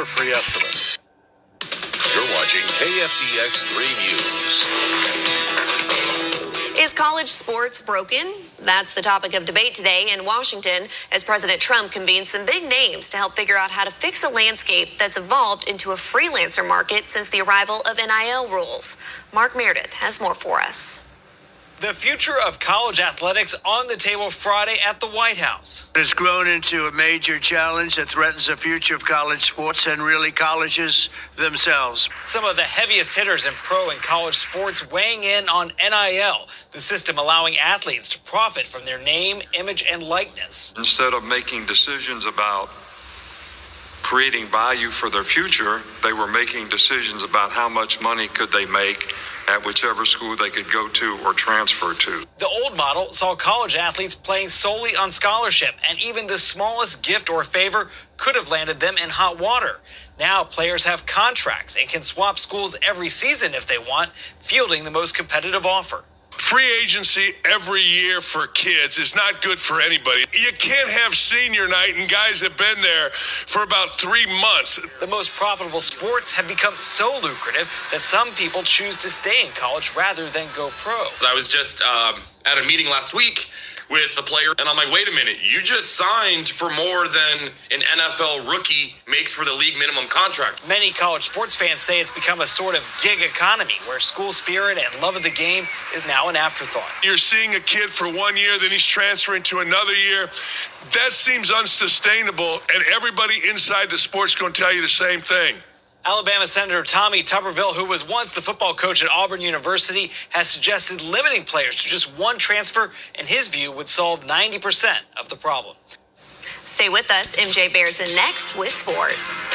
free estimate. You're watching K-Fdx-Three News. Is college sports broken? That's the topic of debate today in Washington as President Trump convenes some big names to help figure out how to fix a landscape that's evolved into a freelancer market since the arrival of NIL rules. Mark Meredith has more for us. The future of college athletics on the table Friday at the White House. It has grown into a major challenge that threatens the future of college sports and really colleges themselves. Some of the heaviest hitters in pro and college sports weighing in on NIL, the system allowing athletes to profit from their name, image, and likeness. Instead of making decisions about creating value for their future, they were making decisions about how much money could they make at whichever school they could go to or transfer to. The old model saw college athletes playing solely on scholarship, and even the smallest gift or favor could have landed them in hot water. Now players have contracts and can swap schools every season if they want, fielding the most competitive offer. Free agency every year for kids is not good for anybody. You can't have senior night and guys have been there for about 3 months. The most profitable sports have become so lucrative that some people choose to stay in college rather than go pro. I was just at a meeting last week with the player, and I'm like, wait a minute, you just signed for more than an NFL rookie makes for the league minimum contract. Many college sports fans say it's become a sort of gig economy where school spirit and love of the game is now an afterthought. You're seeing a kid for 1 year, then he's transferring to another year. That seems unsustainable, and everybody inside the sport's going to tell you the same thing. Alabama Senator Tommy Tuberville, who was once the football coach at Auburn University, has suggested limiting players to just one transfer, in his view, would solve 90% of the problem. Stay with us. MJ Baird's in next with sports.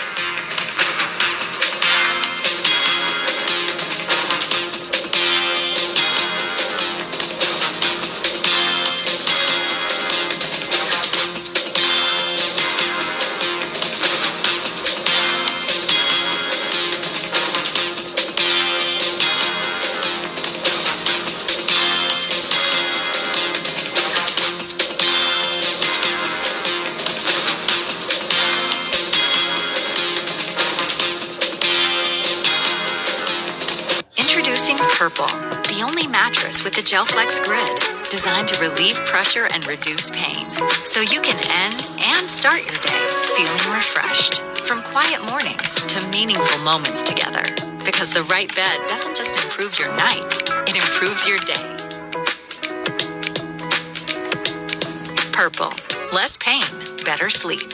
Introducing Purple, the only mattress with the GelFlex grid, designed to relieve pressure and reduce pain, so you can end and start your day feeling refreshed. From quiet mornings to meaningful moments together, because the right bed doesn't just improve your night, it improves your day. Purple, less pain, better sleep.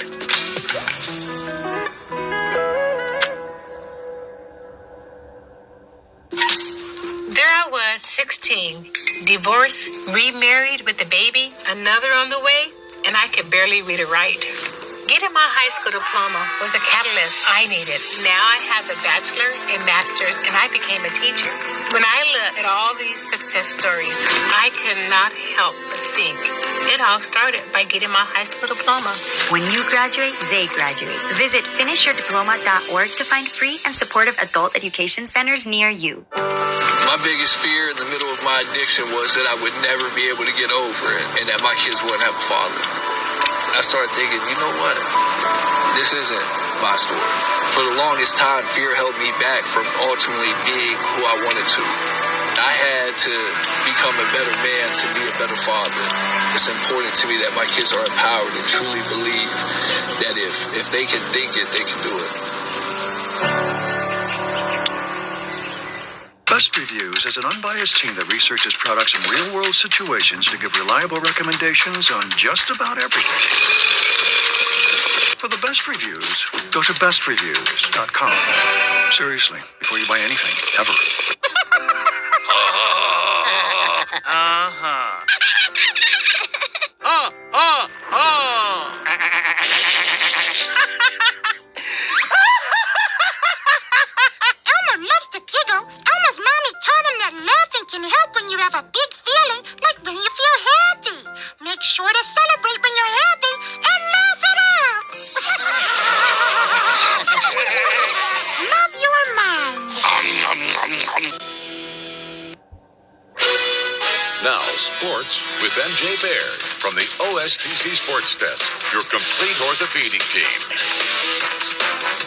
There I was, 16, divorced, remarried with a baby, another on the way, and I could barely read or write. Getting my high school diploma was a catalyst I needed. Now I have a bachelor's, a master's, and I became a teacher. When I look at all these success stories, I cannot help but think it all started by getting my high school diploma. When you graduate, they graduate. Visit finishyourdiploma.org to find free and supportive adult education centers near you. My biggest fear in the middle of my addiction was that I would never be able to get over it and that my kids wouldn't have a father. I started thinking, you know what? This isn't my story. For the longest time, fear held me back from ultimately being who I wanted to. I had to become a better man to be a better father. It's important to me that my kids are empowered and truly believe that if they can think it, they can do it. Best Reviews is an unbiased team that researches products in real-world situations to give reliable recommendations on just about everything. For the best reviews, go to bestreviews.com. Seriously, before you buy anything, ever. Elmer loves to giggle. Elmer's mommy taught him that laughing can help when you have a big feeling, like when you feel happy. Make sure to celebrate when you're happy and laugh it out. Love your mind. Now, sports with MJ Baird from the OSTC Sports Desk, your complete orthopedic team.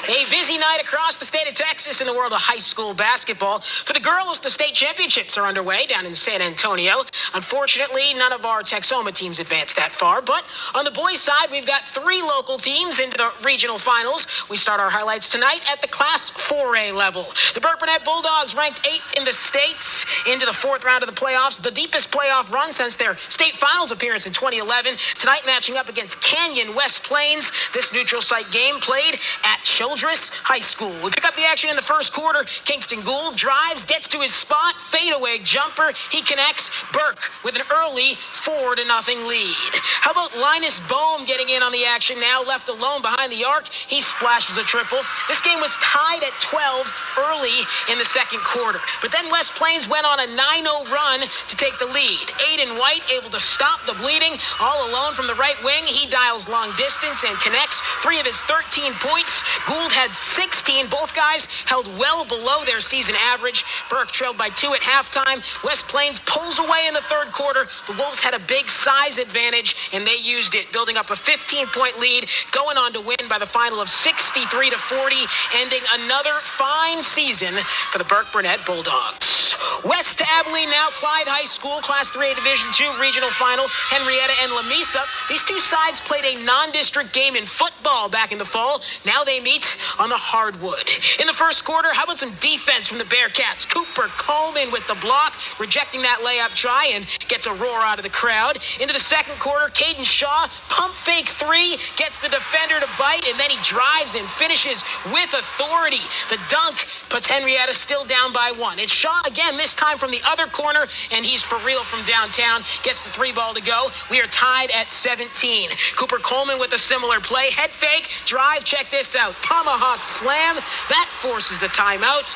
A busy night across the state of Texas in the world of high school basketball. For the girls, the state championships are underway down in San Antonio. Unfortunately, none of our Texoma teams advanced that far. But on the boys' side, we've got 3 local teams into the regional finals. We start our highlights tonight at the Class 4A level. The Burke-Burnett Bulldogs ranked 8th in the state into the 4th round of the playoffs, the deepest playoff run since their state finals appearance in 2011. Tonight, matching up against Canyon West Plains. This neutral site game played at Childress High School. We pick up the action in the first quarter. Kingston Gould drives, gets to his spot, fadeaway jumper. He connects. Burke with an early 4-0 lead. How about Linus Bohm getting in on the action now, left alone behind the arc? He splashes a triple. This game was tied at 12 early in the second quarter. But then West Plains went on a 9-0 run to take the lead. Aiden White able to stop the bleeding all alone from the right wing. He dials long distance and connects 3 of his 13 points. Gould had 16. Both guys held well below their season average. Burke trailed by 2 at halftime. West Plains pulls away in the third quarter. The Wolves had a big size advantage, and they used it, building up a 15-point lead, going on to win by the final of 63-40, ending another fine season for the Burke-Burnett Bulldogs. West to Abilene now, Clyde High School, Class 3A Division II regional final, Henrietta and Lamesa. These two sides played a non-district game in football back in the fall. Now they meet on the hardwood. In the first quarter, how about some defense from the Bearcats? Cooper Coleman with the block, rejecting that layup try, and gets a roar out of the crowd. Into the second quarter, Caden Shaw, pump fake 3, gets the defender to bite, and then he drives and finishes with authority. The dunk puts Henrietta still down by 1. It's Shaw again, this time from the other corner, and he's for real from downtown. Gets the 3 ball to go. We are tied at 17. Cooper Coleman with a similar play. Head fake, drive, check this out. Tomahawk slam. That forces a timeout.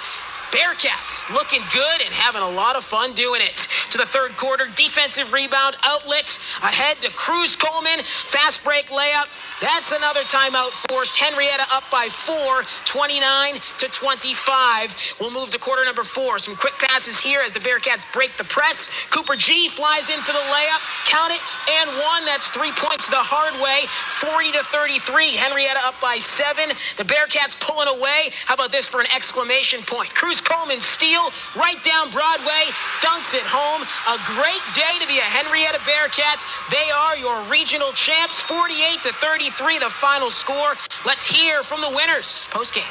Bearcats looking good and having a lot of fun doing it. To the third quarter, defensive rebound outlet ahead to Cruz Coleman. Fast break layup. That's another timeout forced. Henrietta up by 4, 29-25. We'll move to quarter number 4. Some quick passes here as the Bearcats break the press. Cooper G flies in for the layup. Count it, and 1. That's 3 points the hard way. 40-33. Henrietta up by 7. The Bearcats pulling away. How about this for an exclamation point? Cruz Coleman steal right down Broadway. Dunks it home. A great day to be a Henrietta Bearcats. They are your regional champs. 48-33. The final score. Let's hear from the winners post-game.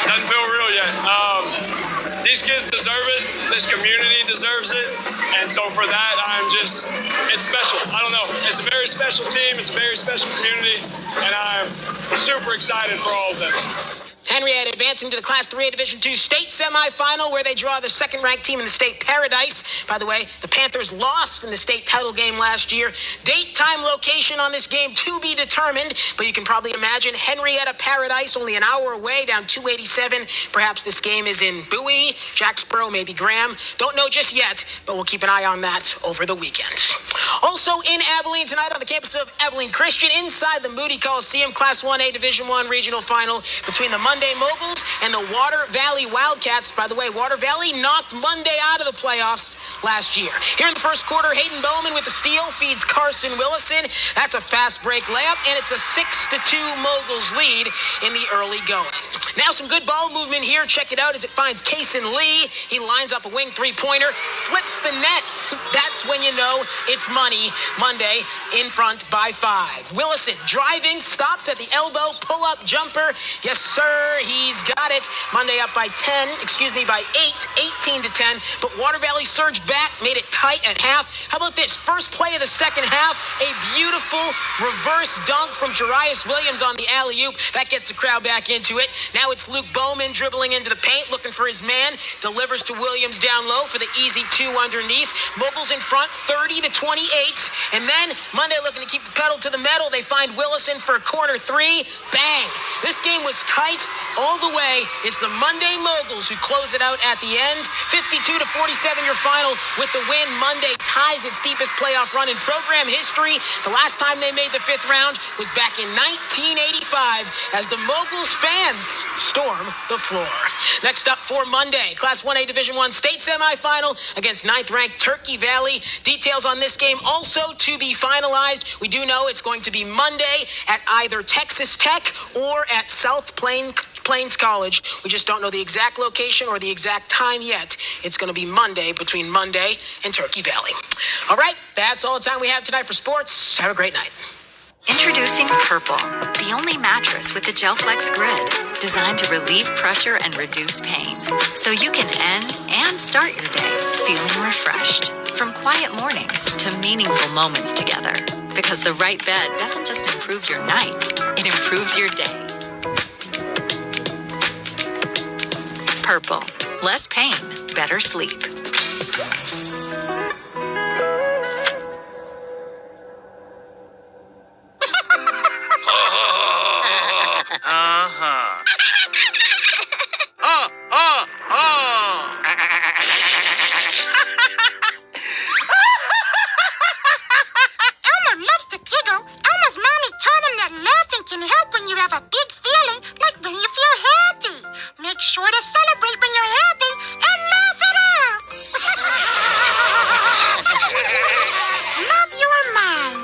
Doesn't feel real yet. These kids deserve it. This community deserves it. And so for that, it's special. I don't know. It's a very special team. It's a very special community. And I'm super excited for all of them. Henrietta advancing to the Class 3A Division II state semifinal, where they draw the second-ranked team in the state, Paradise. By the way, the Panthers lost in the state title game last year. Date, time, location on this game to be determined, but you can probably imagine Henrietta Paradise only an hour away, down 287. Perhaps this game is in Bowie, Jacksboro, maybe Graham. Don't know just yet, but we'll keep an eye on that over the weekend. Also in Abilene tonight on the campus of Abilene Christian, inside the Moody Coliseum, Class 1A Division I regional final between the Monday Moguls and the Water Valley Wildcats. By the way, Water Valley knocked Monday out of the playoffs last year. Here in the first quarter, Hayden Bowman with the steal feeds Carson Willison. That's a fast break layup, and it's a 6-2 Moguls lead in the early going. Now some good ball movement here. Check it out as it finds Kaysen Lee. He lines up a wing 3-pointer, flips the net. That's when you know it's money. Monday in front by 5. Willison driving, stops at the elbow, pull-up jumper. Yes, sir, he's got it. Monday up by 8, 18-10. But Water Valley surged back, made it tight at half. How about this? First play of the second half, a beautiful reverse dunk from Jarius Williams on the alley-oop. That gets the crowd back into it. Now it's Luke Bowman dribbling into the paint, looking for his man. Delivers to Williams down low for the easy 2 underneath. Moguls in front, 30-28. And then Monday looking to keep the pedal to the metal. They find Willison for a corner 3. Bang! This game was tight all the way. It's the Monday Moguls who close it out at the end. 52-47 your final with the win. Monday ties its deepest playoff run in program history. The last time they made the fifth round was back in 1985 as the Moguls fans storm the floor. Next up for Monday, Class 1A Division I state semifinal against 9th-ranked Turkey Valley. Details on this game also to be finalized. We do know it's going to be Monday at either Texas Tech or at South Plains College. We just don't know the exact location or the exact time yet. It's going to be Monday between Monday and Turkey Valley. All right, that's all the time we have tonight for sports. Have a great night. Introducing Purple, the only mattress with the GelFlex grid, designed to relieve pressure and reduce pain, so you can end and start your day feeling refreshed. From quiet mornings to meaningful moments together, because the right bed doesn't just improve your night, it improves your day. Purple, less pain, better sleep. Elmer loves to giggle. Elmer's mommy taught him that laughing can help when you have a big feeling, like when you feel happy. Make sure to celebrate when you're happy and laugh it out. Love your mind.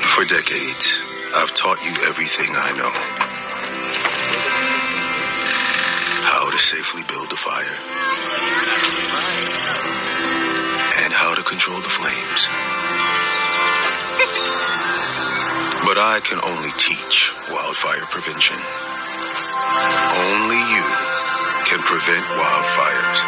For decades, I've taught you everything I know. How to safely build a fire. And how to control the flames. But I can only teach wildfire prevention. Only you can prevent wildfires.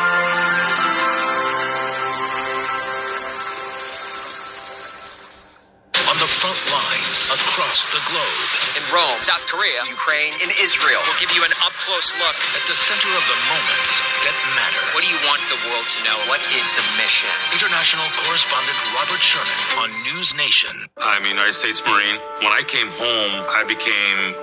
On the front lines across the globe. In Rome, South Korea, Ukraine, in Israel. We'll give you an up-close look at the center of the moments that matter. What do you want the world to know? What is the mission? International correspondent Robert Sherman on News Nation. I'm a United States Marine. When I came home, I became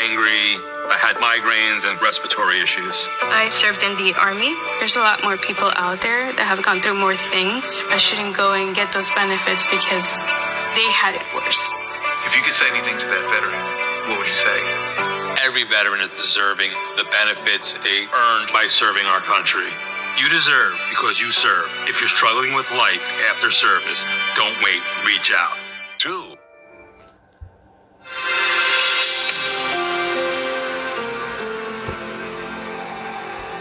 angry. I had migraines and respiratory issues. I served in the Army. There's a lot more people out there that have gone through more things. I shouldn't go and get those benefits because they had it worse. If you could say anything to that veteran, what would you say? Every veteran is deserving the benefits they earned by serving our country. You deserve because you serve. If you're struggling with life after service, don't wait. Reach out. 2.